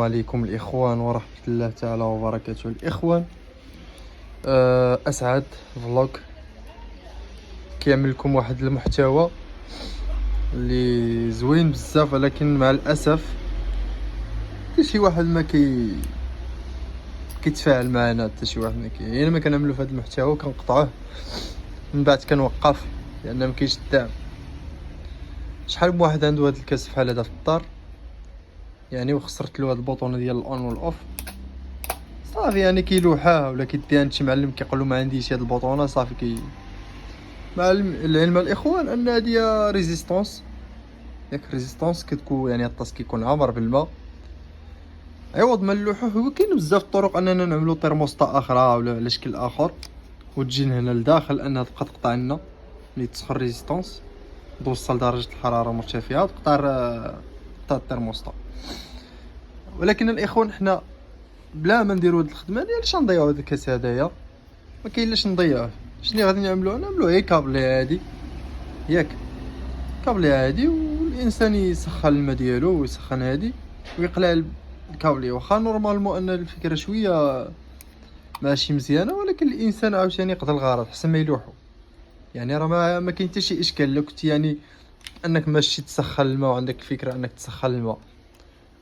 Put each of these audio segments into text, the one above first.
عليكم الإخوان ورحمة الله تعالى وبركاته. الإخوان، أسعد فلوق كيعمل لكم واحد المحتوى اللي زوين بزاف، ولكن مع الأسف شي واحد ما كيتفاعل معنا، حتى شي واحد يعني ما كنعملو في هذا المحتوى كنقطعوه من بعد كنوقف لأن ما كاينش الدعم. شحال من واحد عنده هذا الكاس بحال هذا في الدار يعني، وخسرت له هاد البوطونه ديال الاون والاوف صافي، يعني كيلوحاه ولا كيديها شي معلم كيقول له ما عنديش هاد البوطونه صافي مع العلم الاخوان ان هادي ريزيستونس، ياك ريزيستونس كتكون يعني الطاس كيكون عامر بالماء عوض ما نلوحوه. هو كاين بزاف الطرق اننا نعملو ترموسطا اخرى ولا على شكل اخر وتجي هنا لداخل انها تبقى تقطع لنا ملي تسخن ريزيستونس توصل درجه الحراره مرتفعه تقطع الترموسطا. ولكن الاخوان حنا بلا ما نديرو هاد الخدمه ديال اش نضيعو هاد الكاس هدايا، ما كاين لاش نضيعوه. شنو غادي نعملو غير كابلي عادي، ياك كابلي عادي، والانسان يسخن الماء ديالو ويسخن هادي ويقلع الكابلي. واخا نورمالمون ان الفكره شويه ماشي مزيانه، ولكن الانسان عاوتاني يقضي الغرض حسن ما يلوحو. يعني راه ما كاين حتى شي اشكال لو كنت يعني انك ماشي تسخن الماء وعندك فكره انك تسخن الماء،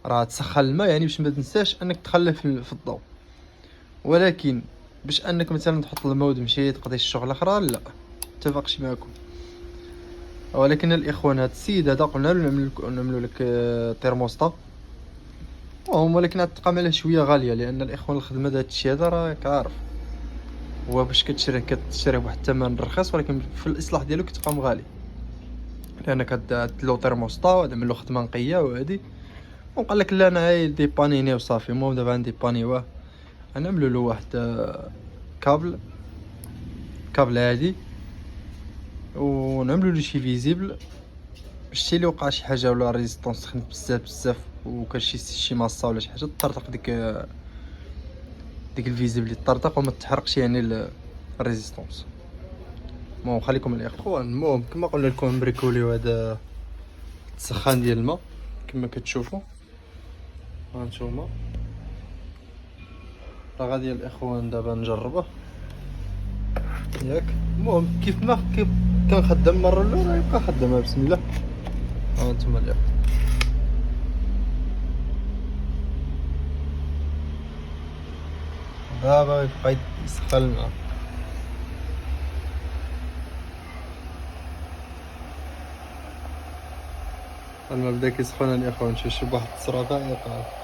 راه تسخن الماء يعني باش ما تنساش انك تخليه في الضوء. ولكن باش انك مثلا تحط الماء وتمشي تقضي الشغل اخرى لا، متفقش معكم. ولكن الاخوان هاد السيد هذا قلنا له نعملو لك ترموسطا وهم، ولكن غتبقى ماله شويه غاليه لان الاخوان الخدمه د هادشي هذا راه كعارف هو باش كتشريه بواحد الثمن رخيص، ولكن في الاصلاح ديالو كتبقى مغالي لانك هاد ترموسطا وتعمل له خدمه نقيه وهادي. وقال لك لا انا عاي ديبانيني وصافي. المهم دابا عندي بانيواه غنعملو له واحد كابل عادي ونعملو له شي فيزيبل شتي اللي وقع شي حاجه ولا ريزيستونس سخنت بزاف وكان شي ماسه ولا شي حاجه تطرطق ديك الفيزيبل اللي تطرطق وما تحرقش يعني الريزيستونس. المهم خليكم الاخوان. المهم كما قلنا لكم نبريكوليو هذا السخان ديال الماء كما كتشوفوا هانتوما. راه غادي الاخوان دابا نجربه ياك. المهم كيف ما كنخدم المره الاولى يبقى خدامها بسم الله. هانتوما الاخوان دابا يبقى يسخن الماء. الماء بدا كيسخن الاخوان، شوف بواحد التصرفه يقع